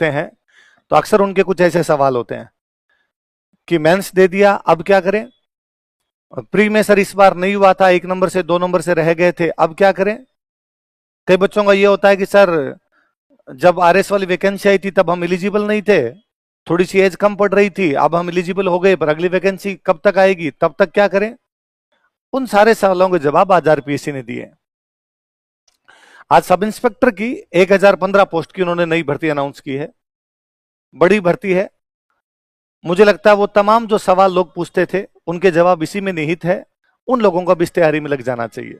मिलते हैं तो अक्सर उनके कुछ ऐसे सवाल होते हैं कि मेंस दे दिया, अब क्या करें? प्री में सर इस बार नहीं हुआ था, 1 नंबर से 2 नंबर से रह गए थे, अब क्या करें? कई बच्चों का ये होता है कि सर जब आरएस वाली वैकेंसी आई थी तब हम एलिजिबल नहीं थे, थोड़ी सी एज कम पड़ रही थी, अब हम एलिजिबल हो गए, पर अगली वैकेंसी कब तक आएगी, तब तक क्या करें? उन सारे सवालों के जवाब आज आरपीएससी ने दिए। आज सब इंस्पेक्टर की 1015 पोस्ट की उन्होंने नई भर्ती अनाउंस की है, बड़ी भर्ती है। मुझे लगता है वो तमाम जो सवाल लोग पूछते थे उनके जवाब इसी में निहित है, उन लोगों को भी इस तैयारी में लग जाना चाहिए।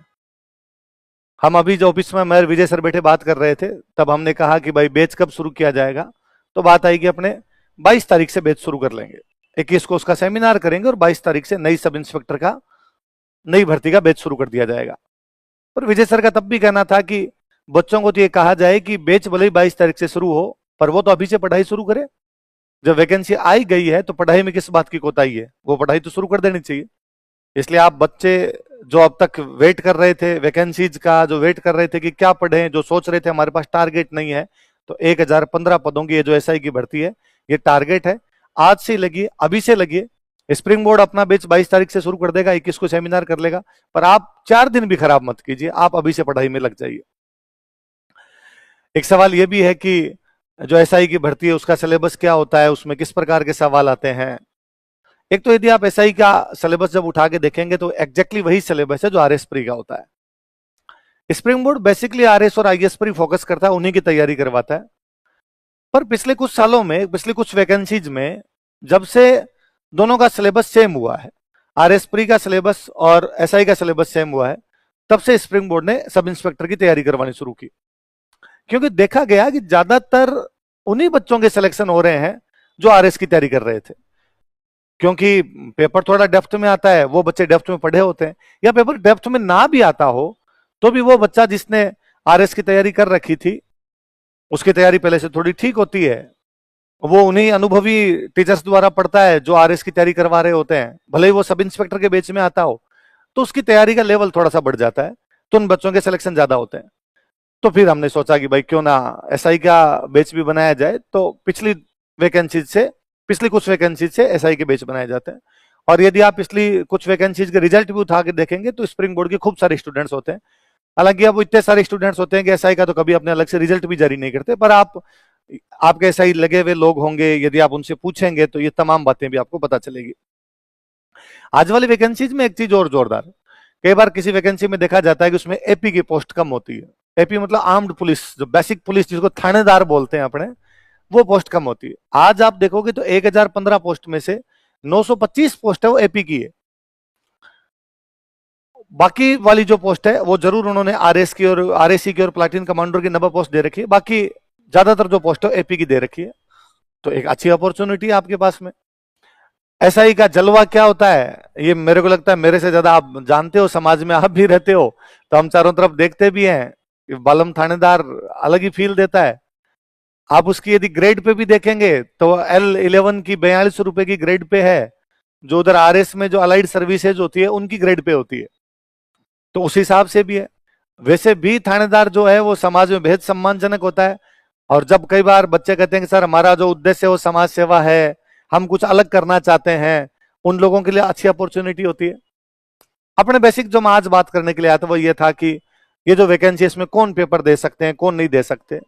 हम अभी जो ऑफिस में मेयर विजय सर बैठे बात कर रहे थे, तब हमने कहा कि भाई बैच कब शुरू किया जाएगा, तो बात आई कि अपने 22 तारीख से बैच शुरू कर लेंगे, 21 को उसका सेमिनार करेंगे और 22 तारीख से नई सब इंस्पेक्टर का नई भर्ती का बैच शुरू कर दिया जाएगा। पर विजय सर का तब भी कहना था कि बच्चों को तो ये कहा जाए कि बैच भले ही 22 तारीख से शुरू हो, पर वो तो अभी से पढ़ाई शुरू करे। जब वैकेंसी आई गई है तो पढ़ाई में किस बात की कोताही है, वो पढ़ाई तो शुरू कर देनी चाहिए। इसलिए आप बच्चे जो अब तक वेट कर रहे थे वैकेंसीज का, जो वेट कर रहे थे कि क्या पढ़ें, जो सोच रहे थे हमारे पास टारगेट नहीं है, तो 1015 पदों की ये जो एसआई की भर्ती है ये टारगेट है। आज से लगिए, अभी से लगिए। स्प्रिंग बोर्ड अपना बैच 22 तारीख से शुरू कर देगा, 21 को सेमिनार कर लेगा, पर आप 4 दिन भी खराब मत कीजिए, आप अभी से पढ़ाई में लग जाइए। एक सवाल यह भी है कि जो एसआई की भर्ती है उसका सिलेबस क्या होता है, उसमें किस प्रकार के सवाल आते हैं। एक तो यदि आप एसआई का सिलेबस जब उठा के देखेंगे तो एग्जैक्टली वही सिलेबस है जो आरएस प्री का होता है। स्प्रिंग बोर्ड बेसिकली आरएस और आईएएस प्री फोकस करता है, उन्हीं की तैयारी करवाता है। पर पिछले कुछ सालों में, पिछले कुछ वैकेंसीज में जब से दोनों का सिलेबस सेम हुआ है, आरएस प्री का सिलेबस और एसआई का सिलेबस सेम हुआ है, तब से स्प्रिंग बोर्ड ने सब इंस्पेक्टर की तैयारी करवानी शुरू की। क्योंकि देखा गया कि ज्यादातर उन्हीं बच्चों के सिलेक्शन हो रहे हैं जो आरएस की तैयारी कर रहे थे, क्योंकि पेपर थोड़ा डेप्थ में आता है, वो बच्चे डेप्थ में पढ़े होते हैं, या पेपर डेप्थ में ना भी आता हो तो भी वो बच्चा जिसने आरएस की तैयारी कर रखी थी उसकी तैयारी पहले से थोड़ी ठीक होती है, वो उन्हीं अनुभवी टीचर्स द्वारा पढ़ता है जो आरएस की तैयारी करवा रहे होते हैं, भले ही वो सब इंस्पेक्टर के बैच में आता हो, तो उसकी तैयारी का लेवल थोड़ा सा बढ़ जाता है, तो उन बच्चों के सिलेक्शन ज्यादा होते हैं। तो फिर हमने सोचा कि भाई क्यों ना एसआई का बैच भी बनाया जाए, तो पिछली कुछ वैकेंसीज से एसआई के बैच बनाए जाते हैं। और यदि आप पिछली कुछ वैकेंसीज के रिजल्ट भी उठा के देखेंगे तो स्प्रिंग बोर्ड के खूब सारे स्टूडेंट्स होते हैं। हालांकि अब इतने सारे स्टूडेंट्स होते हैं कि एसआई का तो कभी अपने अलग से रिजल्ट भी जारी नहीं करते, पर आपके एसआई लगे हुए लोग होंगे, यदि आप उनसे पूछेंगे तो ये तमाम बातें भी आपको पता चलेगी। आज वाली वैकेंसीज में एक चीज और जोरदार, कई बार किसी वैकेंसी में देखा जाता है कि उसमें एपी की पोस्ट कम होती है। एपी मतलब आर्म्ड पुलिस, जो बेसिक पुलिस जिसको थानेदार बोलते हैं अपने, वो पोस्ट कम होती है। आज आप देखोगे तो 1015 पोस्ट में से 925 पोस्ट है वो एपी की है। बाकी वाली जो पोस्ट है वो जरूर उन्होंने आरएस की और आरएसी की और प्लाटून कमांडर की 90 पोस्ट दे रखी है, बाकी ज्यादातर जो पोस्ट है एपी की दे रखी है। तो एक अच्छी अपॉर्चुनिटी है आपके पास में। एसआई का जलवा क्या होता है ये मेरे को लगता है मेरे से ज्यादा आप जानते हो, समाज में आप भी रहते हो, तो हम चारों तरफ देखते भी हैं। बालम थानेदार अलग ही फील देता है। आप उसकी यदि ग्रेड पे भी देखेंगे तो L11 की 42 रुपए की ग्रेड पे है, जो उधर आरएस में जो अलाइड सर्विसेज होती है उनकी ग्रेड पे होती है, तो उस हिसाब से भी है। वैसे भी थानेदार जो है वो समाज में बेहद सम्मानजनक होता है। और जब कई बार बच्चे कहते हैं कि सर हमारा जो उद्देश्य है वो समाज सेवा है, हम कुछ अलग करना चाहते हैं, उन लोगों के लिए अच्छी अपॉर्चुनिटी होती है। अपने बेसिक जो मैं आज बात करने के लिए आया था वो ये था कि ये जो वैकेंसी इसमें कौन पेपर दे सकते हैं, कौन नहीं दे सकते।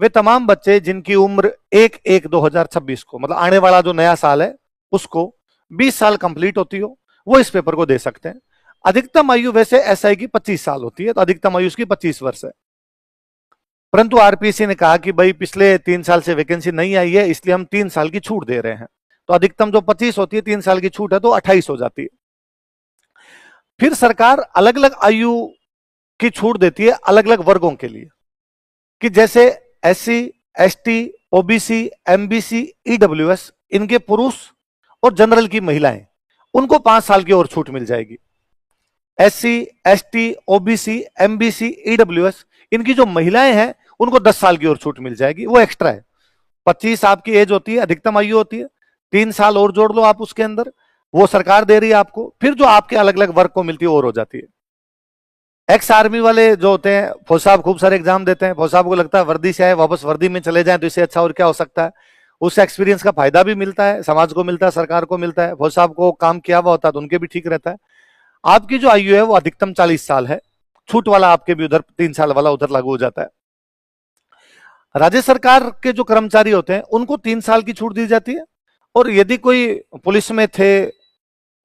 वे तमाम बच्चे जिनकी उम्र 1/1/2026 को, मतलब आने वाला जो नया साल है उसको 20 साल कंप्लीट होती हो, वो इस पेपर को दे सकते हैं। अधिकतम आयु वैसे एसआई की 25 साल होती है, तो अधिकतम आयु उसकी 25 वर्ष है। परंतु आरपीएससी ने कहा कि भाई पिछले 3 साल से वैकेंसी नहीं आई है, इसलिए हम 3 साल की छूट दे रहे हैं, तो अधिकतम जो 25 होती है, 3 साल की छूट है तो 28 हो जाती है। फिर सरकार अलग अलग आयु की छूट देती है अलग अलग वर्गों के लिए, कि जैसे SC, ST, OBC, MBC, EWS, इनके पुरुष और जनरल की महिलाएं, उनको 5 साल की और छूट मिल जाएगी। SC, ST, OBC, MBC, EWS, इनकी जो महिलाएं हैं उनको 10 साल की और छूट मिल जाएगी, वो एक्स्ट्रा है। 25 आपकी एज होती है, अधिकतम आयु होती है, 3 साल और जोड़ लो आप उसके अंदर, वो सरकार दे रही है आपको। फिर जो आपके अलग अलग वर्ग को मिलती है और हो जाती है। एक्स आर्मी वाले जो होते हैं, फौज साहब खूब सारे एग्जाम देते हैं, फौज साहब को लगता है वर्दी से आए वापस वर्दी में चले जाएं तो इससे अच्छा और क्या हो सकता है। उससे एक्सपीरियंस का फायदा भी मिलता है, समाज को मिलता है, सरकार को मिलता है, फौज साहब को काम किया हुआ होता है तो उनके भी ठीक रहता है। आपकी जो आयु है वो अधिकतम 40 साल है, छूट वाला आपके भी उधर 3 साल वाला उधर लागू हो जाता है। राज्य सरकार के जो कर्मचारी होते हैं उनको 3 साल की छूट दी जाती है, और यदि कोई पुलिस में थे,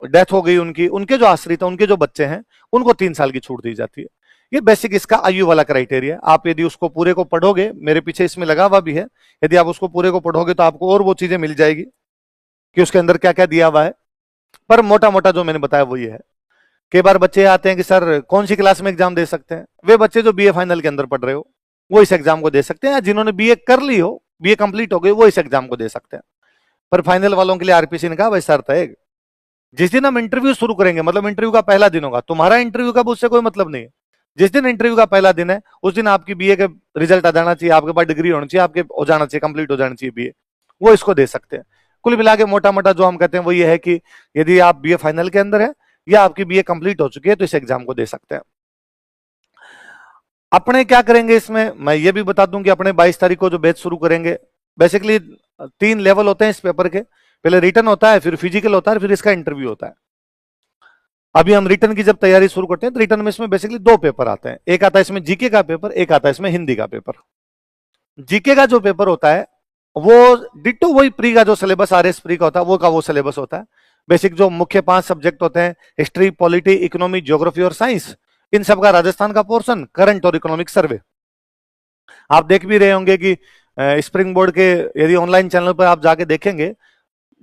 डेथ हो गई उनकी, उनके जो आश्रित है, उनके जो बच्चे हैं, उनको 3 साल की छूट दी जाती है। ये बेसिक इसका आयु वाला क्राइटेरिया है। आप यदि उसको पूरे को पढ़ोगे, मेरे पीछे इसमें लगा हुआ भी है, यदि आप उसको पूरे को पढ़ोगे तो आपको और वो चीजें मिल जाएगी कि उसके अंदर क्या क्या दिया हुआ है। पर मोटा मोटा जो मैंने बताया वो ये है। कई बार बच्चे आते हैं कि सर कौन सी क्लास में एग्जाम दे सकते हैं। वे बच्चे जो बीए फाइनल के अंदर पढ़ रहे हो वो इस एग्जाम को दे सकते हैं, जिन्होंने बीए कर ली हो, बीए कंप्लीट हो गई, वो इस एग्जाम को दे सकते हैं। पर फाइनल वालों के लिए आरपीसी ने कहा भाई शर्त है, जिस दिन हम इंटरव्यू शुरू करेंगे, मतलब इंटरव्यू का पहला दिन होगा, तुम्हारा इंटरव्यू का उससे कोई मतलब नहीं है। जिस दिन इंटरव्यू का पहला दिन है उस दिन आपकी बीए के रिजल्ट आ जाना चाहिए, आपके पास डिग्री होनी चाहिए, आपके हो जाना चाहिए, कंप्लीट हो जाना चाहिए बीए, वो इसको दे सकते हैं। कुल मिला के मोटा मोटा जो हम कहते हैं वो ये है कि यदि आप बीए फाइनल के अंदर है या आपकी बीए कंप्लीट हो चुकी है तो इस एग्जाम को दे सकते हैं। अपने क्या करेंगे इसमें मैं ये भी बता दूं कि अपने 22 तारीख को जो बैच शुरू करेंगे, बेसिकली 3 लेवल होते हैं इस पेपर के। पहले रिटन होता है, फिर फिजिकल होता है, फिर इसका इंटरव्यू होता है। अभी हम रिटर्न की जब तैयारी शुरू करते हैं तो रिटर्न में इसमें बेसिकली 2 पेपर आते हैं। एक आता है इसमें जीके का पेपर, एक आता है इसमें हिंदी का पेपर। जीके का जो पेपर होता है वो डिट्टो वही प्री का जो सिलेबस आरएस प्री का होता है वो का वो सिलेबस होता है। बेसिक जो मुख्य 5 सब्जेक्ट होते हैं, हिस्ट्री, पॉलिटी, इकोनॉमी, ज्योग्राफी और साइंस, इन सब का राजस्थान का पोर्शन, करंट और इकोनॉमिक सर्वे। आप देख भी रहे होंगे कि स्प्रिंग बोर्ड के यदि ऑनलाइन चैनल पर आप जाके देखेंगे,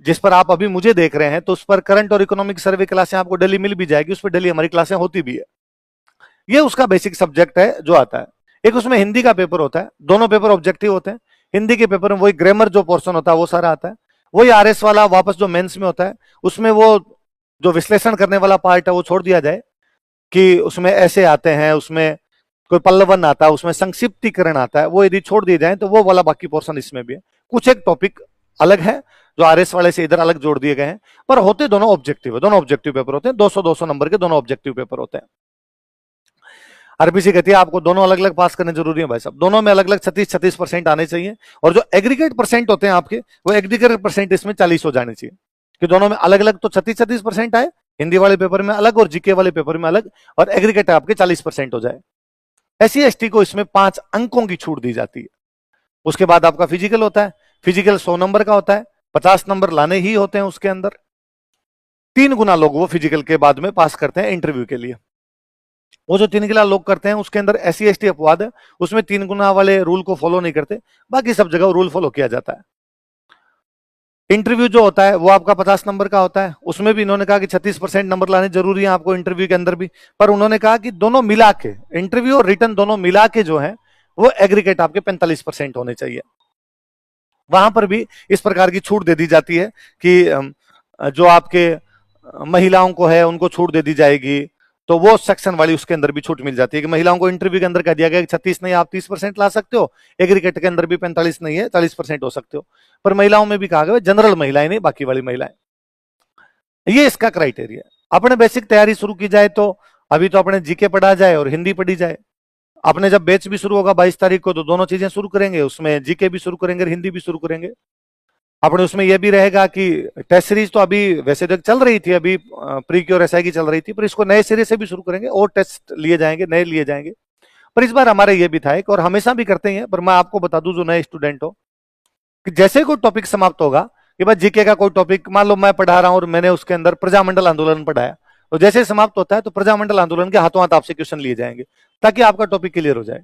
जिस पर आप अभी मुझे देख रहे हैं, तो उस पर करंट और इकोनॉमिक सर्वे क्लासें आपको डेली मिल भी जाएगी, उस पर डेली हमारी क्लासें होती भी है। ये उसका बेसिक सब्जेक्ट है जो आता है। एक उसमें हिंदी का पेपर होता है, दोनों पेपर ऑब्जेक्टिव होते हैं। हिंदी के पेपर में वही ग्रामर जो पोर्शन होता है वो सारा आता है। वही आरएस वाला वापस जो मेंस में होता है, उसमें वो जो विश्लेषण करने वाला पार्ट है वो छोड़ दिया जाए कि उसमें ऐसे आते हैं, उसमें कोई पल्लवन आता है, उसमें संक्षिप्तीकरण आता है, वो यदि छोड़ दिए जाए तो वो वाला बाकी पोर्शन इसमें भी है। कुछ एक टॉपिक अलग है जो आरएस वाले से इधर अलग जोड़ दिए गए हैं, पर होते दोनों ऑब्जेक्टिव है, दोनों ऑब्जेक्टिव पेपर होते हैं। 200-200 नंबर के दोनों ऑब्जेक्टिव पेपर होते हैं। आरबीसी कहती है आपको दोनों अलग अलग पास करने जरूरी है भाई साहब, दोनों में अलग अलग 36-36% आने चाहिए, और जो एग्रीगेट परसेंट होते हैं आपके, वो एग्रीगेट परसेंट इसमें 40 हो जाने चाहिए, कि दोनों में अलग अलग तो 36-36% आए, हिंदी वाले पेपर में अलग और जीके वाले पेपर में अलग, और एग्रीगेट आपके 40% हो जाए। एससी एसटी को इसमें 5 अंकों की छूट दी जाती है। उसके बाद आपका फिजिकल होता है, फिजिकल 100 नंबर का होता है, 50 नंबर लाने ही होते हैं उसके अंदर। 3 गुना लोग वो फिजिकल के बाद में पास करते हैं इंटरव्यू के लिए। वो जो 3 गुना लोग करते हैं उसके अंदर एससी एसटी अपवाद है, उसमें 3 गुना वाले रूल को फॉलो नहीं करते, बाकी सब जगह रूल फॉलो किया जाता है। इंटरव्यू जो होता है वो आपका 50 नंबर का होता है, उसमें भी इन्होंने कहा कि 36% नंबर लाने जरूरी है आपको इंटरव्यू के अंदर भी, पर उन्होंने कहा कि दोनों मिला के, इंटरव्यू और रिटर्न दोनों मिला के जो है वो एग्रीगेट आपके 45% होने चाहिए। वहां पर भी इस प्रकार की छूट दे दी जाती है कि जो आपके महिलाओं को है उनको छूट दे दी जाएगी, तो वो सेक्शन वाली उसके अंदर भी छूट मिल जाती है कि महिलाओं को इंटरव्यू के अंदर कह दिया गया कि 36 नहीं आप 30% ला सकते हो, एग्रीगेट के अंदर भी 45 नहीं है 40% हो सकते हो, पर महिलाओं में भी कहा गया जनरल महिलाएं नहीं, बाकी वाली महिलाएं। ये इसका क्राइटेरिया। अपने बेसिक तैयारी शुरू की जाए तो अभी तो अपने जीके पढ़ा जाए और हिंदी पढ़ी जाए। अपने जब बैच भी शुरू होगा 22 तारीख को तो दोनों चीजें शुरू करेंगे, उसमें जीके भी शुरू करेंगे, हिंदी भी शुरू करेंगे। अपने उसमें यह भी रहेगा कि टेस्ट सीरीज तो अभी वैसे तो चल रही थी, अभी प्री की और एसआई की चल रही थी, पर इसको नए सिरे से भी शुरू करेंगे और टेस्ट लिए जाएंगे, नए लिए जाएंगे। पर इस बार हमारे ये भी था एक, और हमेशा भी करते हैं, पर मैं आपको बता दूं जो नए स्टूडेंट हो, कि जैसे कोई टॉपिक समाप्त होगा कि भाई जीके का कोई टॉपिक मान लो मैं पढ़ा रहा हूं और मैंने उसके अंदर प्रजामंडल आंदोलन पढ़ाया, तो जैसे समाप्त होता है तो प्रजामंडल आंदोलन के हाथों हाथ आपसे क्वेश्चन लिए जाएंगे ताकि आपका टॉपिक क्लियर हो जाए।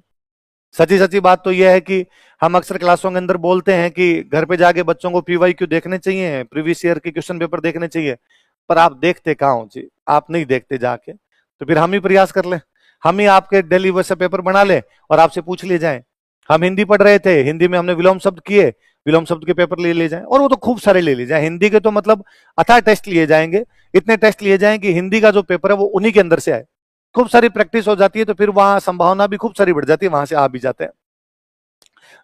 सच्ची सच्ची बात तो यह है कि हम अक्सर क्लासों के अंदर बोलते हैं कि घर पे जाके बच्चों को पीवाईक्यू देखने चाहिए, प्रीवियस ईयर के क्वेश्चन पेपर देखने चाहिए, पर आप देखते कहाँ हो जी, आप नहीं देखते जाके, तो फिर हम ही प्रयास कर लें, हम ही आपके डेली वैसे पेपर बना लें और आपसे पूछ लिए जाए। हम हिंदी पढ़ रहे थे, हिंदी में हमने विलोम शब्द किए, विलोम शब्द के पेपर ले जाए, और वो तो खूब सारे ले जाए। हिंदी के तो मतलब अथाह टेस्ट लिए जाएंगे, इतने टेस्ट लिए जाएं कि हिंदी का जो पेपर है वो उन्हीं के अंदर से आए। खूब सारी प्रैक्टिस हो जाती है तो फिर वहां संभावना भी खूब सारी बढ़ जाती है, वहां से आ भी जाते हैं।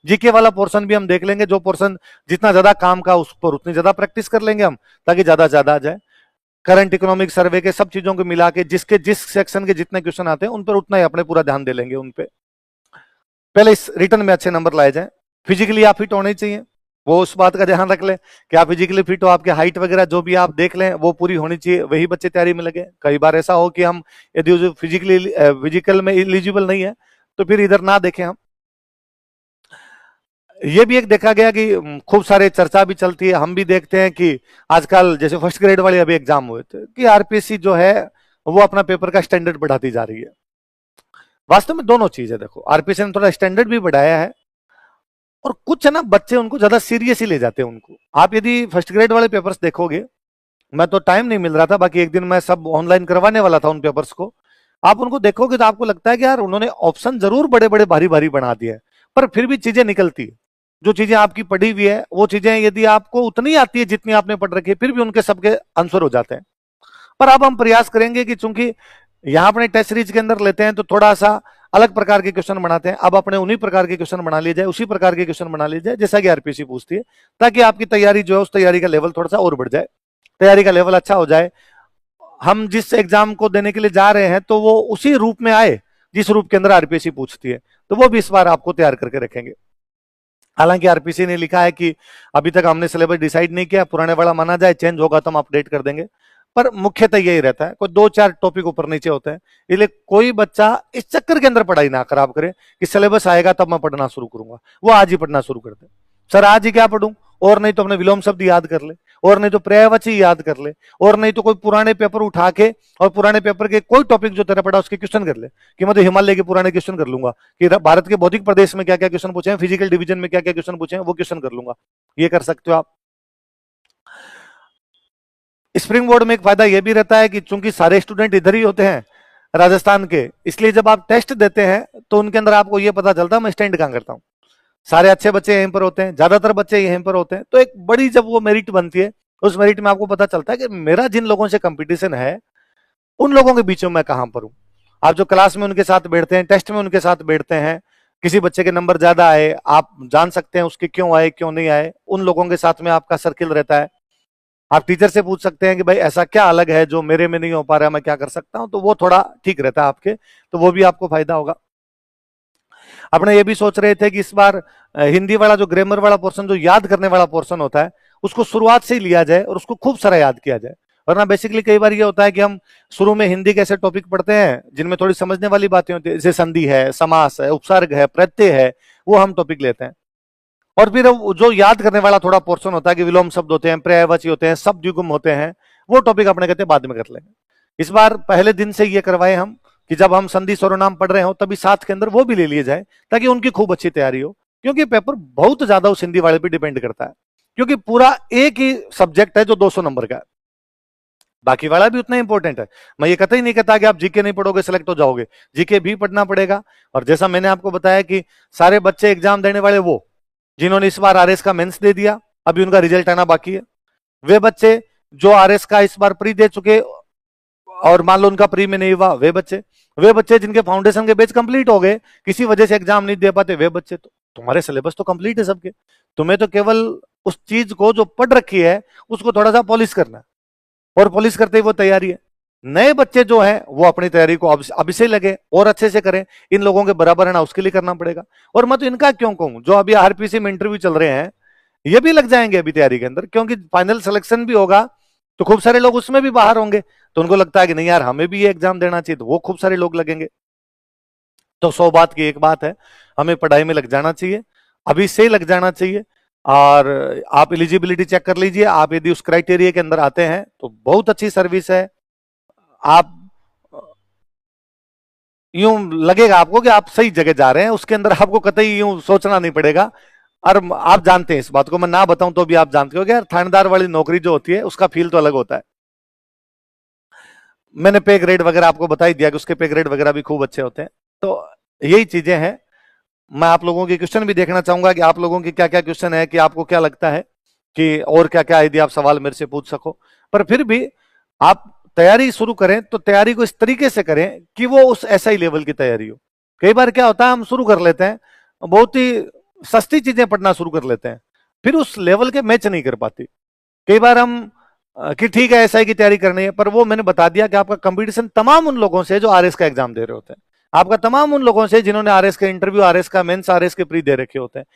जीके वाला पोर्शन भी हम देख लेंगे, जो पोर्शन जितना ज्यादा काम का उस पर उतनी ज्यादा प्रैक्टिस कर लेंगे हम, ताकि ज्यादा ज्यादा आ जाए। करंट इकोनॉमिक सर्वे के, सब चीजों को मिला के जिसके जिस सेक्शन के जितने क्वेश्चन आते हैं उन पर उतना ही अपने पूरा ध्यान दे लेंगे उन पे। पहले इस रिटर्न में अच्छे नंबर लाए जाए। फिजिकली आप फिट होने चाहिए, वो उस बात का ध्यान रख लें कि आप फिजिकली फिट हो, आपके हाइट वगैरह जो भी आप देख लें वो पूरी होनी चाहिए, वही बच्चे तैयारी में लगे। कई बार ऐसा हो कि हम यदि फिजिकल में एलिजिबल नहीं है तो फिर इधर ना देखें हम। ये भी एक देखा गया कि खूब सारे चर्चा भी चलती है, हम भी देखते हैं कि आजकल जैसे फर्स्ट ग्रेड वाले अभी एग्जाम हुए थे कि आरपीएससी जो है वो अपना पेपर का स्टैंडर्ड बढ़ाती जा रही है। वास्तव में दोनों चीज है, देखो आरपीएससी ने थोड़ा स्टैंडर्ड भी बढ़ाया है और कुछ है ना बच्चे उनको ज्यादा सीरियसली ले जाते हैं उनको। आप यदि फर्स्ट ग्रेड वाले पेपर्स देखोगे, मैं तो टाइम नहीं मिल रहा था, बाकी एक दिन मैं सब ऑनलाइन करवाने वाला था उन पेपर्स को, आप उनको देखोगे तो आपको लगता है कि यार उन्होंने ऑप्शन जरूर बड़े बड़े भारी भारी बना दिए हैं, पर फिर भी चीजें निकलती है। जो चीजें आपकी पढ़ी हुई है वो चीजें यदि आपको उतनी आती है जितनी आपने पढ़ रखी है, फिर भी उनके सबके आंसर हो जाते हैं। पर अब हम प्रयास करेंगे कि चूंकि यहां अपने टेस्ट सीरीज के अंदर लेते हैं तो थोड़ा सा अलग प्रकार के क्वेश्चन बनाते हैं। अब अपने उन्हीं प्रकार के क्वेश्चन बना लिए जाए, उसी प्रकार के क्वेश्चन बना लिए जाए जैसा कि आरपीसी पूछती है, ताकि आपकी तैयारी जो है उस तैयारी का लेवल थोड़ा सा और बढ़ जाए, तैयारी का लेवल अच्छा हो जाए। हम जिस एग्जाम को देने के लिए जा रहे हैं तो वो उसी रूप में आए जिस रूप के अंदर आरपीसी पूछती है, तो वो भी इस बार आपको तैयार करके रखेंगे। हालांकि आरपीसी ने लिखा है कि अभी तक हमने सिलेबस डिसाइड नहीं किया, पुराने वाला माना जाए, चेंज होगा तो हम अपडेट कर देंगे, पर मुख्यतः यही रहता है, कोई 2-4 टॉपिक ऊपर नीचे होते हैं। इसलिए कोई बच्चा इस चक्कर के अंदर पढ़ाई ना खराब करे कि सिलेबस आएगा तब मैं पढ़ना शुरू करूंगा, वो आज ही पढ़ना शुरू कर दे। सर आज ही क्या पढ़ूं, और नहीं तो अपने विलोम शब्द याद कर ले, और नहीं तो पर्यायवाची याद कर ले, और नहीं तो कोई पुराने पेपर उठा के और पुराने पेपर के कोई टॉपिक जो तेरा पढ़ा उसके क्वेश्चन कर ले, कि मैं तो हिमालय के पुराने क्वेश्चन कर लूंगा कि भारत के भौतिक प्रदेश में क्या क्या क्वेश्चन पूछे हैं, फिजिकल डिवीजन में क्या क्या क्वेश्चन पूछे हैं, वो क्वेश्चन कर लूंगा। ये कर सकते हो आप। स्प्रिंग बोर्ड में एक फायदा यह भी रहता है कि चूंकि सारे स्टूडेंट इधर ही होते हैं राजस्थान के, इसलिए जब आप टेस्ट देते हैं तो उनके अंदर आपको यह पता चलता है मैं स्टैंड कहां करता हूं। सारे अच्छे बच्चे यहीं पर होते हैं, ज्यादातर बच्चे यहीं पर होते हैं, तो एक बड़ी जब वो मेरिट बनती है, उस मेरिट में आपको पता चलता है कि मेरा जिन लोगों से कंपटीशन है उन लोगों के बीच में मैं कहां पर हूं। आप जो क्लास में उनके साथ बैठते हैं, टेस्ट में उनके साथ बैठते हैं, किसी बच्चे के नंबर ज्यादा आए, आप जान सकते हैं उसके क्यों आए क्यों नहीं आए, उन लोगों के साथ में आपका सर्किल रहता है। आप टीचर से पूछ सकते हैं कि भाई ऐसा क्या अलग है जो मेरे में नहीं हो पा रहा है, मैं क्या कर सकता हूं, तो वो थोड़ा ठीक रहता है आपके, तो वो भी आपको फायदा होगा। अपने ये भी सोच रहे थे कि इस बार हिंदी वाला जो ग्रामर वाला पोर्शन, जो याद करने वाला पोर्शन होता है, उसको शुरुआत से ही लिया जाए और उसको खूब सारा याद किया जाए। वरना बेसिकली कई बार ये होता है कि हम शुरू में हिंदी के ऐसे टॉपिक पढ़ते हैं जिनमें थोड़ी समझने वाली बातें होती है, जैसे संधि है, समास है, उपसर्ग है, प्रत्यय है, वो हम टॉपिक लेते हैं। और फिर जो याद करने वाला थोड़ा पोर्शन होता है कि विलोम शब्द होते हैं, पर्यायवाची होते हैं, शब्द युग्म होते हैं, वो टॉपिक अपने कहते हैं बाद में कर लेंगे। इस बार पहले दिन से ये करवाए हम कि जब हम संधि सर्वनाम पढ़ रहे हो तभी साथ के अंदर वो भी ले लिए जाए, ताकि उनकी खूब अच्छी तैयारी हो। क्योंकि पेपर बहुत ज्यादा उस हिंदी वाले पे डिपेंड करता है, क्योंकि पूरा एक ही सब्जेक्ट है जो 200 नंबर का है, बाकी वाला भी उतना इंपॉर्टेंट है। मैं ये कतई नहीं कहता कि आप जीके नहीं पढ़ोगे सिलेक्ट हो जाओगे, जीके भी पढ़ना पड़ेगा। और जैसा मैंने आपको बताया कि सारे बच्चे एग्जाम देने वाले वो जिन्होंने इस बार आरएस का मेंस दे दिया, अभी उनका रिजल्ट आना बाकी है, वे बच्चे जो आरएस का इस बार प्री दे चुके और मान लो उनका प्री में नहीं हुआ, वे बच्चे जिनके फाउंडेशन के बैच कंप्लीट हो गए, किसी वजह से एग्जाम नहीं दे पाते, वे बच्चे, तो तुम्हारे सिलेबस तो कंप्लीट है सबके, तुम्हें तो केवल उस चीज को जो पढ़ रखी है उसको थोड़ा सा पॉलिश करना है, और पॉलिश करते ही वो तैयारी है। नए बच्चे जो हैं वो अपनी तैयारी को अभी से लगे और अच्छे से करें, इन लोगों के बराबर है ना उसके लिए करना पड़ेगा। और मैं तो इनका क्यों कहूं, जो अभी आरपीसी में इंटरव्यू चल रहे हैं ये भी लग जाएंगे अभी तैयारी के अंदर, क्योंकि फाइनल सिलेक्शन भी होगा तो खूब सारे लोग उसमें भी बाहर होंगे, तो उनको लगता है कि नहीं यार हमें भी ये एग्जाम देना चाहिए, तो वो खूब सारे लोग लगेंगे। तो 100 बात की एक बात है, हमें पढ़ाई में लग जाना चाहिए, अभी से लग जाना चाहिए। और आप एलिजिबिलिटी चेक कर लीजिए, आप यदि उस क्राइटेरिया के अंदर आते हैं तो बहुत अच्छी सर्विस है। आप यूं लगेगा आपको कि आप सही जगह जा रहे हैं, उसके अंदर आपको कतई यूं सोचना नहीं पड़ेगा। और आप जानते हैं इस बात को, मैं ना बताऊं तो भी आप जानते हो कि यार थानेदार वाली नौकरी जो होती है उसका फील तो अलग होता है। मैंने पे ग्रेड वगैरह आपको बता ही दिया कि उसके पे ग्रेड वगैरह भी खूब अच्छे होते हैं। तो यही चीजें हैं। मैं आप लोगों के क्वेश्चन भी देखना चाहूंगा कि आप लोगों के क्या क्या क्वेश्चन है, कि आपको क्या लगता है कि और क्या क्या यदि आप सवाल मेरे से पूछ सको। पर फिर भी आप तैयारी शुरू करें तो तैयारी को इस तरीके से करें कि वो उस एसआई लेवल की तैयारी हो। कई बार क्या होता है हम शुरू कर लेते हैं, बहुत ही सस्ती चीजें पढ़ना शुरू कर लेते हैं, फिर उस लेवल के मैच नहीं कर पाती। कई बार हम कि ठीक है एसआई की तैयारी करनी है, पर वो मैंने बता दिया कि आपका कंपटीशन तमाम उन लोगों से जो आरएस का एग्जाम दे रहे होते हैं, आपका तमाम उन लोगों से जिन्होंने आरएस का इंटरव्यू, आरएस का मेंस, आरएस के प्री दे रखे होते हैं,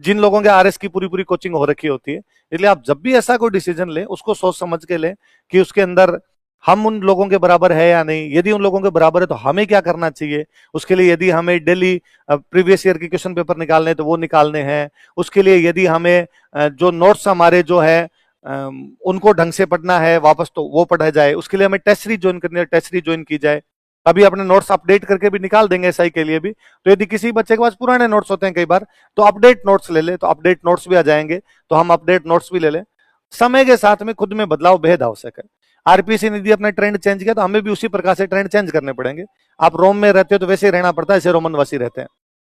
जिन लोगों के आरएस की पूरी पूरी कोचिंग हो रखी होती है। इसलिए आप जब भी ऐसा कोई डिसीजन लें उसको सोच समझ के लें कि उसके अंदर हम उन लोगों के बराबर है या नहीं। यदि उन लोगों के बराबर है तो हमें क्या करना चाहिए, उसके लिए यदि हमें डेली प्रीवियस ईयर के क्वेश्चन पेपर निकालने तो वो निकालने हैं, उसके लिए यदि हमें जो नोट्स हमारे जो है उनको ढंग से पढ़ना है वापस तो वो पढ़ा जाए, उसके लिए हमें टेस्ट सीरीज ज्वाइन करनी है, टेस्ट सीरीज ज्वाइन की जाए। अभी अपने नोट्स अपडेट करके भी निकाल देंगे एसआई के लिए भी। तो यदि किसी बच्चे के पास पुराने नोट्स होते हैं कई बार, तो अपडेट नोट्स ले ले, तो अपडेट नोट्स भी आ जाएंगे, तो हम अपडेट नोट्स भी ले लें। समय के साथ में खुद में बदलाव बेहद आवश्यक है। आरपीसी ने यदि अपना ट्रेंड चेंज किया तो हमें भी उसी प्रकार से ट्रेंड चेंज करने पड़ेंगे। आप रोम में रहते हो तो वैसे ही रहना पड़ता है जैसे रोमनवासी रहते हैं।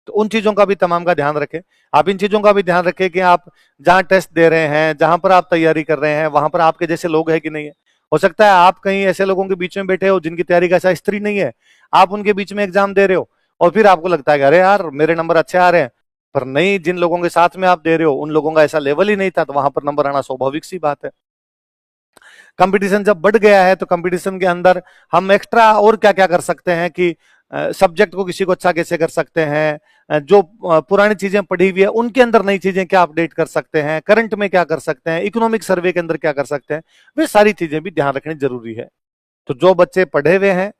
तो उन चीजों का भी तमाम का ध्यान रखें। आप इन चीजों का भी ध्यान रखें कि आप जहां टेस्ट दे रहे हैं, जहां पर आप तैयारी कर रहे हैं, वहां पर आपके जैसे लोग हैं कि नहीं है। हो सकता है आप कहीं ऐसे लोगों के बीच में बैठे हो जिनकी तैयारी का ऐसा स्त्री नहीं है, आप उनके बीच में एग्जाम दे रहे हो और फिर आपको लगता है कि अरे यार मेरे नंबर अच्छे आ रहे हैं, पर नहीं, जिन लोगों के साथ में आप दे रहे हो उन लोगों का ऐसा लेवल ही नहीं था, तो वहां पर नंबर आना स्वाभाविक सी बात है। कंपटीशन जब बढ़ गया है तो कंपटीशन के अंदर हम एक्स्ट्रा और क्या क्या कर सकते हैं कि सब्जेक्ट को किसी को अच्छा कैसे कर सकते हैं, जो पुरानी चीजें पढ़ी हुई है उनके अंदर नई चीजें क्या अपडेट कर सकते हैं, करंट में क्या कर सकते हैं, इकोनॉमिक सर्वे के अंदर क्या कर सकते हैं, वे सारी चीजें भी ध्यान रखनी जरूरी है। तो जो बच्चे पढ़े हुए हैं,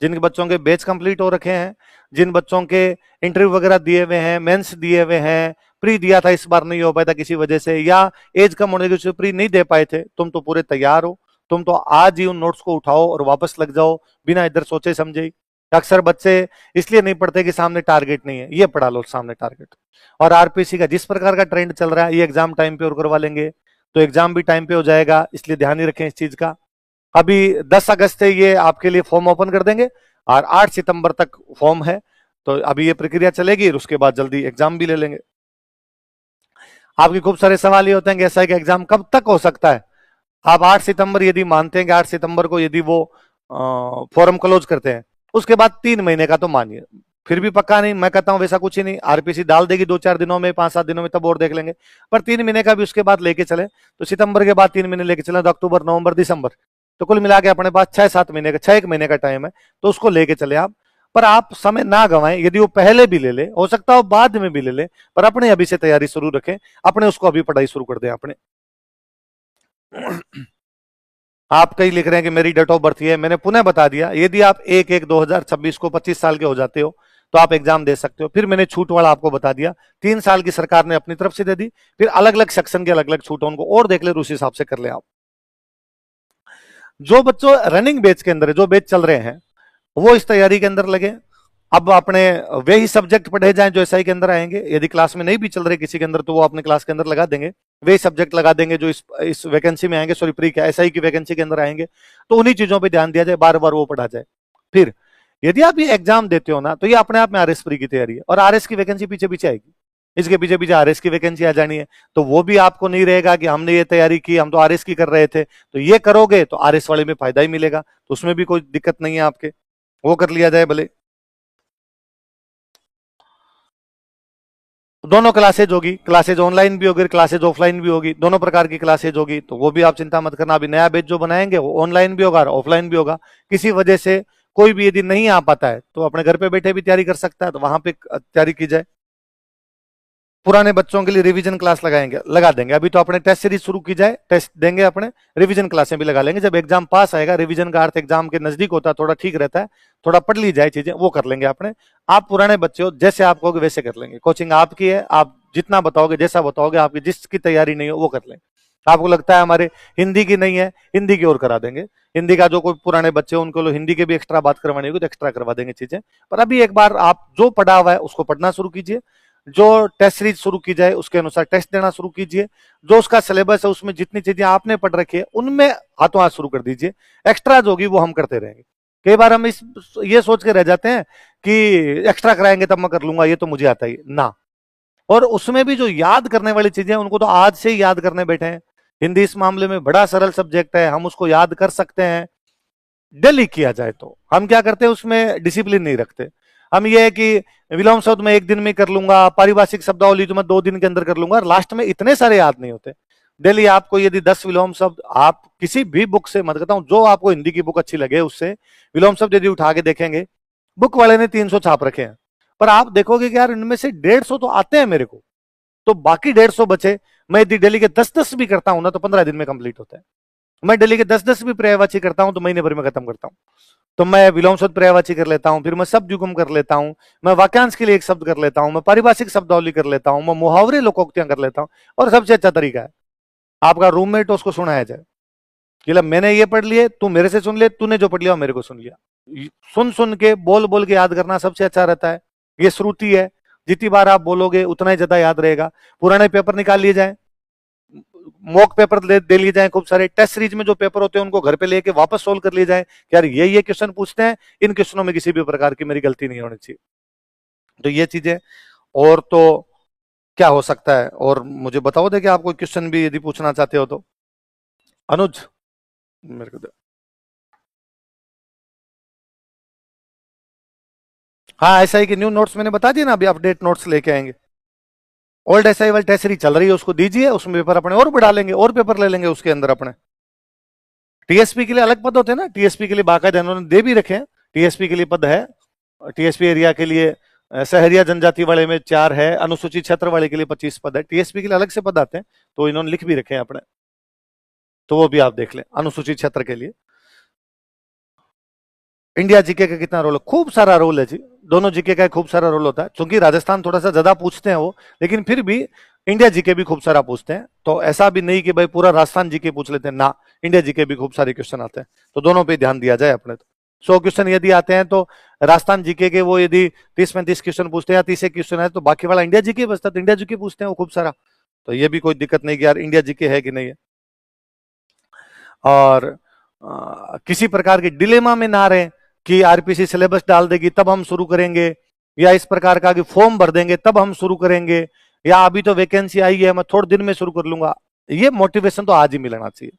जिन बच्चों के बैच कंप्लीट हो रखे हैं, जिन बच्चों के इंटरव्यू वगैरह दिए हुए हैं, मेंस दिए हुए हैं, प्री दिया था इस बार नहीं हो पाया था किसी वजह से, या एज कम होने की वजह से प्री नहीं दे पाए थे, तुम तो पूरे तैयार हो, तुम तो आज ही उन नोट्स को उठाओ और वापस लग जाओ बिना इधर सोचे समझे। अक्सर बच्चे इसलिए नहीं पढ़ते कि सामने टारगेट नहीं है, ये पढ़ा लो सामने टारगेट। और आरपीसी का जिस प्रकार का ट्रेंड चल रहा है, ये एग्जाम टाइम पे और करवा लेंगे तो एग्जाम भी टाइम पे हो जाएगा, इसलिए ध्यान ही रखें इस चीज का। अभी 10 अगस्त से ये आपके लिए फॉर्म ओपन कर देंगे और 8 सितंबर तक फॉर्म है, तो अभी ये प्रक्रिया चलेगी और उसके बाद जल्दी एग्जाम भी ले लेंगे। आपके खूब सारे सवाल ये होते हैं कि एसआई का एग्जाम कब तक हो सकता है। आप 8 सितंबर यदि मानते हैं कि 8 सितंबर को यदि वो फॉर्म क्लोज करते हैं, उसके बाद 3 महीने का तो मानिए, फिर भी पक्का नहीं, मैं कहता हूं वैसा कुछ ही नहीं, आरपीसी डाल देगी 2-4 दिनों में, 5-7 दिनों में, तब और देख लेंगे। पर 3 महीने का भी उसके बाद लेके चले, तो सितंबर के बाद 3 महीने लेके चले तो अक्टूबर, नवंबर, दिसंबर, तो कुल मिला के अपने पास 6-7 महीने का, 6-1 महीने का टाइम है, तो उसको लेके चले आप। पर आप समय ना गंवाएं, यदि वो पहले भी ले ले, हो सकता है बाद में भी ले ले, पर अपने अभी से तैयारी शुरू रखें, अपने उसको अभी पढ़ाई शुरू कर दें अपने। आप कई लिख रहे हैं कि मेरी डेट ऑफ बर्थ है, मैंने पुनः बता दिया, यदि आप 1/1/2026 को 25 साल के हो जाते हो तो आप एग्जाम दे सकते हो। फिर मैंने छूट वाला आपको बता दिया, 3 साल की सरकार ने अपनी तरफ से दे दी, फिर अलग अलग सेक्शन के अलग अलग छूट, उनको और देख ले, उस हिसाब से कर ले आप। जो बच्चों रनिंग बैच के अंदर है, जो बैच चल रहे हैं, वो इस तैयारी के अंदर लगे। अब अपने वे ही सब्जेक्ट पढ़े जाएं जो एसआई के अंदर आएंगे, यदि क्लास में नहीं भी चल रहे किसी के अंदर तो वो अपने क्लास के अंदर लगा देंगे, वे सब्जेक्ट लगा देंगे जो इस वैकेंसी में आएंगे, सॉरी प्री क्या एसआई की वैकेंसी के अंदर आएंगे, तो उन्हीं चीजों पे ध्यान दिया जाए, बार बार वो पढ़ा जाए। फिर यदि आप ये एग्जाम देते हो ना, तो ये अपने आप में आरएस प्री की तैयारी है, और आरएस की वैकेंसी पीछे पीछे आएगी, इसके पीछे पीछे आरएस की वैकेंसी आ जानी है, तो वो भी आपको नहीं रहेगा कि हमने ये तैयारी की, हम तो आरएस की कर रहे थे, तो ये करोगे तो आरएस वाले में फायदा ही मिलेगा, तो उसमें भी कोई दिक्कत नहीं है आपके, वो कर लिया जाए भले। दोनों क्लासेज होगी, क्लासेज ऑनलाइन भी होगी, क्लासेज ऑफलाइन भी होगी, दोनों प्रकार की क्लासेज होगी, तो वो भी आप चिंता मत करना। अभी नया बैच जो बनाएंगे वो ऑनलाइन भी होगा और ऑफलाइन भी होगा। किसी वजह से कोई भी यदि नहीं आ पाता है तो अपने घर पे बैठे भी तैयारी कर सकता है, तो वहां पे तैयारी की जाए। पुराने बच्चों के लिए रिवीजन क्लास लगाएंगे, लगा देंगे, अभी तो अपने टेस्ट सीरीज शुरू की जाए, टेस्ट देंगे, अपने रिवीजन क्लासें भी लगा लेंगे। जब एग्जाम पास आएगा, रिवीजन का अर्थ एग्जाम के नजदीक होता है, थोड़ा ठीक रहता है, थोड़ा पढ़ ली जाए चीजें, वो कर लेंगे अपने। आप पुराने बच्चे हो, जैसे आप कहोगे वैसे कर लेंगे, कोचिंग आपकी है, आप जितना बताओगे, जैसा बताओगे, आपकी जिसकी तैयारी नहीं हो वो कर लें। आपको लगता है हमारे हिंदी की नहीं है, हिंदी की ओर करा देंगे, हिंदी का जो कोई पुराने बच्चे हो उनको हिंदी के भी एक्स्ट्रा बात करवानी होगी तो एक्स्ट्रा करवा देंगे चीजें। पर अभी एक बार आप जो पढ़ा हुआ है उसको पढ़ना शुरू कीजिए, जो टेस्ट सीरीज शुरू की जाए उसके अनुसार टेस्ट देना शुरू कीजिए, जो उसका सिलेबस है उसमें जितनी चीजें आपने पढ़ रखी है उनमें हाथों हाथ शुरू कर दीजिए, एक्स्ट्रा जो होगी वो हम करते रहेंगे। कई बार हम ये सोच के रह जाते हैं कि एक्स्ट्रा कराएंगे तब मैं कर लूंगा, ये तो मुझे आता ही ना। और उसमें भी जो याद करने वाली चीजें हैं उनको तो आज से ही याद करने बैठे हैं। हिंदी इस मामले में बड़ा सरल सब्जेक्ट है, हम उसको याद कर सकते हैं, डेली किया जाए तो। हम क्या करते हैं, उसमें डिसिप्लिन नहीं रखते। हम ये है कि विलोम शब्द में 1 दिन में कर लूंगा, पारिभाषिक शब्दावली तो मैं 2 दिन के अंदर कर लूंगा, और लास्ट में इतने सारे याद नहीं होते। डेली आपको यदि 10 विलोम शब्द आप किसी भी बुक से, मत कहता हूं जो आपको हिंदी की बुक अच्छी लगे उससे विलोम शब्द यदि उठा के देखेंगे, बुक वाले ने 300 छाप रखे हैं, पर आप देखोगे कि यार इनमें से 150 तो आते हैं मेरे को, तो बाकी 150 बचे। मैं यदि डेली के 10-10 भी करता हूं ना तो 15 दिन में कंप्लीट होता है। मैं डेली के 10-10 भी पर्यायवाची करता हूं तो महीने भर में खत्म करता हूं। तो मैं विलोम शब्द पर्यायवाची कर लेता हूं, फिर मैं शब्द युग्म कर लेता हूं, मैं वाक्यांश के लिए एक शब्द कर लेता हूं, मैं पारिभाषिक शब्दावली कर लेता हूं, मैं मुहावरे लोकोक्तियां कर लेता हूं। और सबसे अच्छा तरीका है आपका रूममेट उसको सुनाया जाए कि मैंने ये पढ़ लिए, तू मेरे से सुन ले, तूने जो पढ़ लिया मेरे को सुन लिया। सुन सुन के बोल बोल के याद करना सबसे अच्छा रहता है। ये श्रुति है, जितनी बार आप बोलोगे उतना ही ज्यादा याद रहेगा। पुराने पेपर निकाल लिए जाए, मॉक पेपर दे लिए जाए, खूब सारे टेस्ट सीरीज में जो पेपर होते हैं उनको घर पे लेके वापस सोल्व कर लिए जाए कि यार ये क्वेश्चन पूछते हैं, इन क्वेश्चनों में किसी भी प्रकार की मेरी गलती नहीं होनी चाहिए। तो ये चीजें। और तो क्या हो सकता है, और मुझे बताओ दे कि आप कोई क्वेश्चन भी यदि पूछना चाहते हो तो। अनुज मेरे को दे। हाँ, एसआई के न्यू नोट्स मैंने बता दिया ना, अभी अपडेट नोट्स लेके आएंगे। ओल्ड एसआई वाली टेस्ट सीरीज चल रही है, उसको दीजिए, उसमें पेपर अपने और बढ़ा लेंगे, और पेपर ले लेंगे उसके अंदर अपने। टीएसपी के लिए अलग पद होते हैं ना, टीएसपी के लिए बाकायदा इन्होंने दे भी रखे हैं, टीएसपी के लिए पद है। टीएसपी एरिया के लिए शहरिया जनजाति वाले में 4 है, अनुसूचित क्षेत्र वाले के लिए 25 पद है, टीएसपी के लिए अलग से पद आते हैं, तो इन्होंने लिख भी रखे हैं अपने, तो वो भी आप देख लें अनुसूचित क्षेत्र के लिए। इंडिया जीके का कितना रोल है? खूब सारा रोल है जी, दोनों जीके का खूब सारा रोल होता है, क्योंकि राजस्थान थोड़ा सा ज्यादा पूछते हैं वो, लेकिन फिर भी इंडिया जीके भी खूब सारा पूछते हैं, तो ऐसा भी नहीं कि भाई पूरा राजस्थान जीके पूछ लेते हैं ना, इंडिया जीके भी खूब सारे क्वेश्चन आते हैं, तो दोनों पे ध्यान दिया जाए अपने। तो 100 क्वेश्चन यदि आते हैं तो राजस्थान जीके के वो यदि 30-35 क्वेश्चन पूछते हैं या 30 क्वेश्चन है, तो बाकी वाला इंडिया जीके बचता है, तो इंडिया जीके पूछते हैं वो खूब सारा। तो ये भी कोई दिक्कत नहीं कि यार इंडिया जीके है कि नहीं है। और किसी प्रकार के डिलेमा में ना रहे कि आरपीसी सिलेबस डाल देगी तब हम शुरू करेंगे, या इस प्रकार का कि फॉर्म भर देंगे तब हम शुरू करेंगे, या अभी तो वैकेंसी आई है मैं थोड़े दिन में शुरू कर लूंगा। ये मोटिवेशन तो आज ही मिलना चाहिए,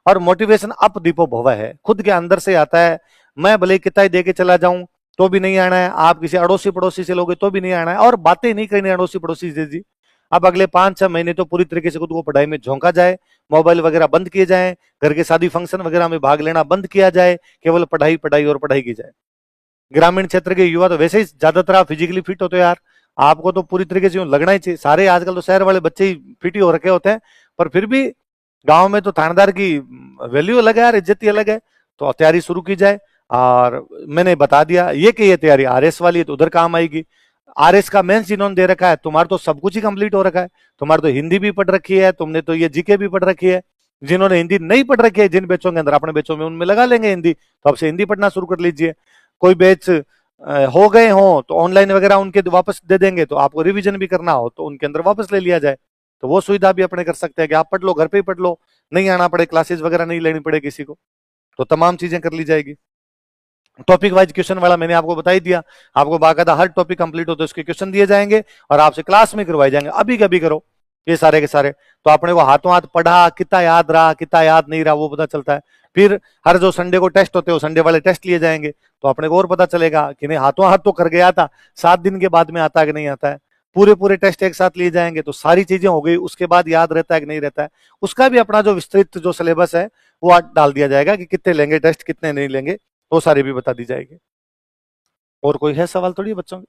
और मोटिवेशन अप दीपो भव है, खुद के अंदर से आता है। मैं भले कितना ही दे के चला जाऊं तो भी नहीं आना है, आप किसी अड़ोसी पड़ोसी से लोगे तो भी नहीं आना है, और बातें नहीं करनी अड़ोसी पड़ोसी से जी। अब अगले 5-6 महीने तो पूरी तरीके से खुद को पढ़ाई में झोंका जाए, मोबाइल वगैरह बंद किए जाए, घर के शादी फंक्शन वगैरह में भाग लेना बंद किया जाए, केवल पढ़ाई पढ़ाई और पढ़ाई की जाए। ग्रामीण क्षेत्र के युवा तो वैसे ही ज्यादातर आप फिजिकली फिट होते हो यार, आपको तो पूरी तरीके से लगना ही चाहिए। सारे आजकल तो शहर वाले बच्चे ही फिट ही हो रखे होते हैं, पर फिर भी गांव में तो थानेदार की वैल्यू अलग है यार, इज्जत ही अलग है। तो तैयारी शुरू की जाए, और मैंने बता दिया ये कि ये तैयारी आरएस वाली है तो उधर काम आएगी। आरएस का मेंस जिन्होंने दे रखा है, तुम्हारा तो सब कुछ ही कंप्लीट हो रखा है, तुम्हारा तो हिंदी भी पढ़ रखी है, तुमने तो ये जीके भी पढ़ रखी है। जिन्होंने हिंदी नहीं पढ़ रखी है, जिन बैचों के अंदर, अपने बैचों में उनमें लगा लेंगे हिंदी, तो अब से हिंदी पढ़ना शुरू कर लीजिए। कोई बैच हो गए हो तो ऑनलाइन वगैरह उनके वापस दे देंगे, तो आपको रिवीजन भी करना हो तो उनके अंदर वापस ले लिया जाए, तो वो सुविधा भी अपने कर सकते हैं कि आप पढ़ लो, घर पे ही पढ़ लो, नहीं आना पड़े, क्लासेस वगैरह नहीं लेनी पड़े किसी को, तो तमाम चीजें कर ली जाएगी। टॉपिक वाइज क्वेश्चन वाला मैंने आपको बता ही दिया, आपको बाकायदा हर टॉपिक कंप्लीट हो तो उसके क्वेश्चन दिए जाएंगे और आपसे क्लास में करवाए जाएंगे, अभी कभी करो ये सारे के सारे, तो अपने को हाथों हाथ पढ़ा, कितना याद रहा कितना याद नहीं रहा वो पता चलता है। फिर हर जो संडे को टेस्ट होते हो संडे वाले टेस्ट लिए जाएंगे, तो अपने को और पता चलेगा कि नहीं हाथों हाथ तो कर गया था, 7 दिन के बाद में आता है कि नहीं आता है। पूरे पूरे टेस्ट एक साथ लिए जाएंगे तो सारी चीजें हो गई, उसके बाद याद रहता है कि नहीं रहता है, उसका भी अपना जो विस्तृत जो सिलेबस है वो डाल दिया जाएगा कि कितने लेंगे टेस्ट कितने नहीं लेंगे, वो सारी भी बता दी जाएगी। और कोई है सवाल थोड़ी बच्चों के?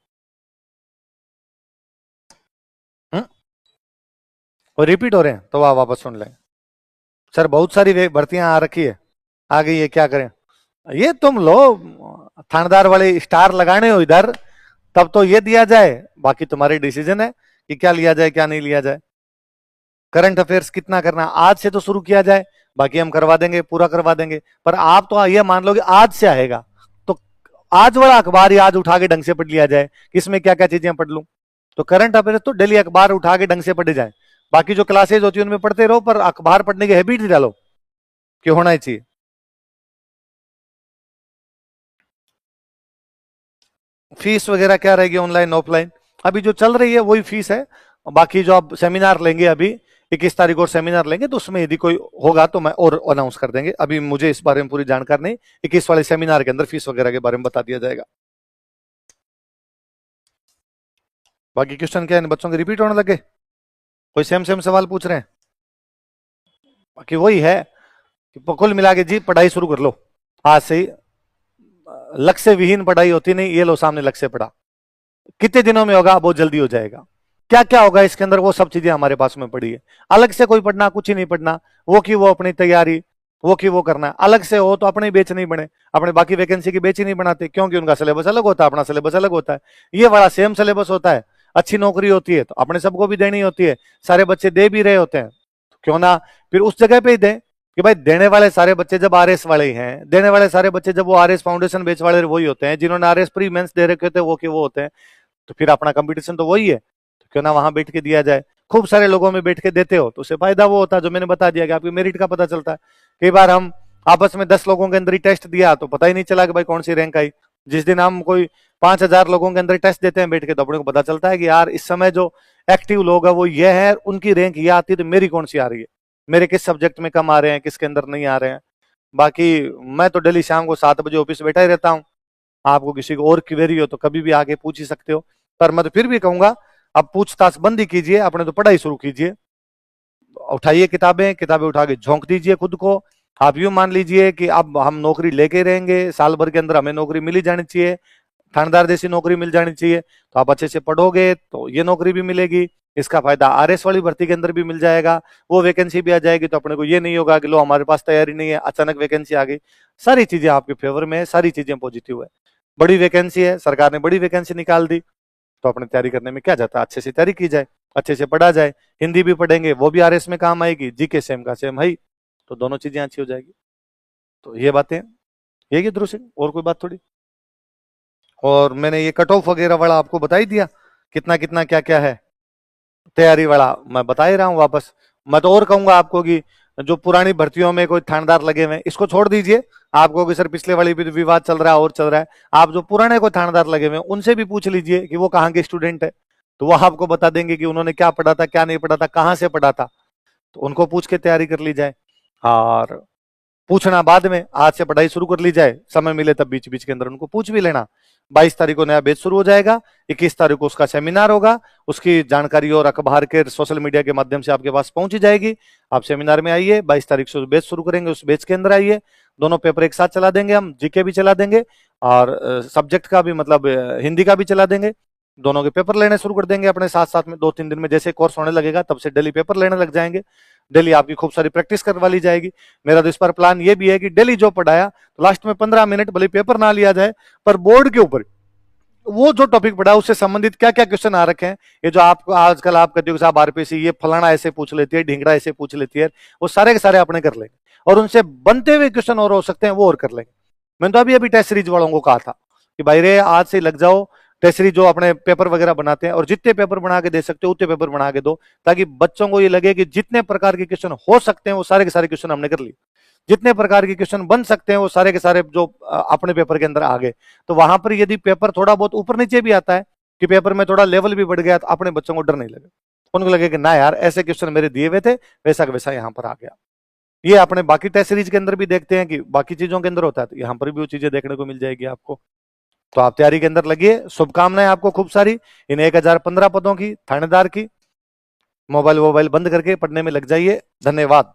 और रिपीट हो रहे हैं तो आप वापस सुन लें। सर बहुत सारी भर्तियां आ रखी है, आ गई है, क्या करें? ये तुम लो थानेदार वाले स्टार लगाने हो इधर, तब तो ये दिया जाए, बाकी तुम्हारी डिसीजन है कि क्या लिया जाए क्या नहीं लिया जाए। करंट अफेयर्स कितना करना, आज से तो शुरू किया जाए, बाकी हम करवा देंगे, पूरा करवा देंगे, पर आप तो ये मान लो कि आज से आएगा, तो आज वाला अखबार ही आज उठा के ढंग से पढ़ लिया जाए, इसमें क्या क्या चीजें पढ़ लूं। तो करंट अफेयर्स तो डेली अखबार उठा के ढंग से पढ़े जाए, बाकी जो क्लासेज होती है उनमें पढ़ते रहो, पर अखबार पढ़ने की हैबिट ही डालो कि होना ही चाहिए। फीस वगैरह क्या रहेगी ऑनलाइन ऑफलाइन? अभी जो चल रही है वही फीस है, बाकी जो आप सेमिनार लेंगे अभी 21 तारीख और सेमिनार लेंगे, तो उसमें यदि कोई होगा तो मैं और अनाउंस कर देंगे, अभी मुझे इस बारे में पूरी जानकारी नहीं। 21 वाले सेमिनार के अंदर फीस वगैरह के बारे में बता दिया जाएगा। बाकी क्वेश्चन क्या है बच्चों के रिपीट होने लगे? कोई सेम सेम सवाल पूछ रहे हैं? कि वही है कि कुल मिला के जी पढ़ाई शुरू कर लो आज से ही। लक्ष्य विहीन पढ़ाई होती नहीं, ये लो सामने लक्ष्य पढ़ा, कितने दिनों में होगा, बहुत जल्दी हो जाएगा। क्या क्या होगा इसके अंदर, वो सब चीजें हमारे पास में पड़ी है। अलग से कोई पढ़ना, कुछ ही नहीं पढ़ना, वो की वो अपनी तैयारी, वो की वो करना। अलग से हो तो अपने बेच नहीं बने, अपने बाकी वैकेंसी की बेच ही नहीं बनाते, क्योंकि उनका सिलेबस अलग होता है, अपना सिलेबस अलग होता है। ये वाला सेम सिलेबस होता है, अच्छी नौकरी होती है तो अपने सबको भी देनी होती है, सारे बच्चे दे भी रहे होते हैं, तो क्यों ना फिर उस जगह पे ही दें कि भाई देने वाले सारे बच्चे जब आरएस वाले ही हैं, देने वाले सारे बच्चे जब वो आरएस फाउंडेशन बेच वाले वही होते हैं, जिन्होंने आरएस प्री मेंस दे रखे होते हैं वो के वो होते हैं, तो फिर अपना कंपटीशन तो वही है, तो क्यों ना वहां बैठ के दिया जाए। खूब सारे लोगों में बैठ के देते हो तो उससे फायदा वो होता है जो मैंने बता दिया कि आपकी मेरिट का पता चलता है। कई बार हम आपस में 10 लोगों के अंदर ही टेस्ट दिया तो पता ही नहीं चला कि भाई कौन सी रैंक आई। जिस दिन हम कोई 5,000 लोगों के अंदर टेस्ट देते हैं बैठ के, तो अपने को पता चलता है कि यार इस समय जो एक्टिव लोग है वो ये है, उनकी रैंक ये आती है, तो मेरी कौन सी आ रही है, मेरे किस सब्जेक्ट में कम आ रहे हैं, किसके अंदर नहीं आ रहे हैं। बाकी मैं तो डेली शाम को 7 बजे ऑफिस बैठा ही रहता हूँ। आपको किसी को और क्वेरी हो तो कभी भी आके पूछ ही सकते हो, पर मैं तो फिर भी कहूंगा अब पूछताछ बंद ही कीजिए, अपने तो पढ़ाई शुरू कीजिए। उठाइए किताबें, किताबें उठा के झोंक दीजिए खुद को। आप यूं मान लीजिए कि अब हम नौकरी लेके रहेंगे, साल भर के अंदर हमें नौकरी मिल ही जानी चाहिए, थानेदार जैसी नौकरी मिल जानी चाहिए। तो आप अच्छे से पढ़ोगे तो ये नौकरी भी मिलेगी, इसका फायदा आरएस वाली भर्ती के अंदर भी मिल जाएगा, वो वैकेंसी भी आ जाएगी, तो अपने को ये नहीं होगा कि लो हमारे पास तैयारी नहीं है, अचानक वैकेंसी आ गई। सारी चीजें आपके फेवर में है, सारी चीजें पॉजिटिव है। बड़ी वैकेंसी है, सरकार ने बड़ी वैकेंसी निकाल दी, तो अपने तैयारी करने में क्या जाता है, अच्छे से तैयारी की जाए, अच्छे से पढ़ा जाए। हिंदी भी पढ़ेंगे वो भी आरएस में काम आएगी, जीके सेम का सेम है, तो दोनों चीजें अच्छी हो जाएगी। तो ये बातें, ये ध्रुव सिंह, और कोई बात थोड़ी। और मैंने ये कट ऑफ वगैरह वाला आपको बता ही दिया, कितना कितना क्या क्या है, तैयारी वाला मैं बता ही रहा हूँ वापस। मैं तो और कहूंगा आपको कि जो पुरानी भर्तियों में कोई थानेदार लगे हुए इसको छोड़ दीजिए। आपको कि सर पिछले वाली भी विवाद चल रहा है और चल रहा है, आप जो पुराने कोई थानेदार लगे हुए उनसे भी पूछ लीजिए कि वो कहाँ के स्टूडेंट है, तो वो आपको बता देंगे कि उन्होंने क्या पढ़ा था, क्या नहीं पढ़ा था, कहाँ से पढ़ा था, तो उनको पूछ के तैयारी कर ली जाए। और पूछना बाद में, आज से पढ़ाई शुरू कर ली जाए, समय मिले तब बीच बीच के अंदर उनको पूछ भी लेना। 22 तारीख को नया बैच शुरू हो जाएगा, 21 तारीख को उसका सेमिनार होगा, उसकी जानकारी और अखबार के सोशल मीडिया के माध्यम से आपके पास पहुंची जाएगी। आप सेमिनार में आइए, 22 तारीख से बैच शुरू करेंगे, उस बैच के अंदर आइए, दोनों पेपर एक साथ चला देंगे, हम जीके भी चला देंगे और सब्जेक्ट का भी मतलब हिंदी का भी चला देंगे। दोनों के पेपर लेने शुरू कर देंगे अपने साथ साथ में, 2-3 दिन में जैसे कोर्स होने लगेगा तब से डेली पेपर लेने लग जाएंगे, डेली आपकी खूब सारी प्रैक्टिस करवा ली जाएगी। मेरा तो इस पर प्लान ये भी है कि डेली जो पढ़ाया तो लास्ट में 15 मिनट भले पेपर ना लिया जाए, पर बोर्ड के ऊपर वो जो टॉपिक पढ़ा उससे संबंधित क्या क्या क्वेश्चन आ रखे हैं, ये जो आपको आजकल आप कहते हो साहब आरपीसी ये फलाना ऐसे पूछ लेती है, ढिंगड़ा ऐसे पूछ लेती है, वो सारे के सारे अपने कर लेंगे, और उनसे बनते हुए क्वेश्चन और हो सकते हैं वो और कर लेंगे। मैंने तो अभी अभी टेस्ट सीरीज वालों को कहा था कि भाई रे आज से लग जाओ, टेस्ट सीरीज जो अपने पेपर वगैरह बनाते हैं, और जितने पेपर बना के दे सकते हो उतने पेपर बना के दो, ताकि बच्चों को ये लगे कि जितने प्रकार के क्वेश्चन हो सकते हैं वो सारे के सारे क्वेश्चन हमने कर लिए, जितने प्रकार के क्वेश्चन बन सकते हैं वो सारे के सारे जो अपने पेपर के अंदर आ गए। तो वहां पर यदि पेपर थोड़ा बहुत ऊपर नीचे भी आता है कि पेपर में थोड़ा लेवल भी बढ़ गया, तो अपने बच्चों को डर नहीं लगे, उनको लगे कि ना यार ऐसे क्वेश्चन मेरे दिए हुए थे, वैसा का वैसा यहाँ पर आ गया। ये अपने बाकी टेस्ट सीरीज के अंदर भी देखते हैं कि बाकी चीजों के अंदर होता है, तो यहाँ पर भी वो चीजें देखने को मिल जाएगी आपको। तो आप तैयारी के अंदर लगिए, शुभकामनाएं आपको खूब सारी इन 1015 पदों की थानेदार की। मोबाइल वोबाइल बंद करके पढ़ने में लग जाइए। धन्यवाद।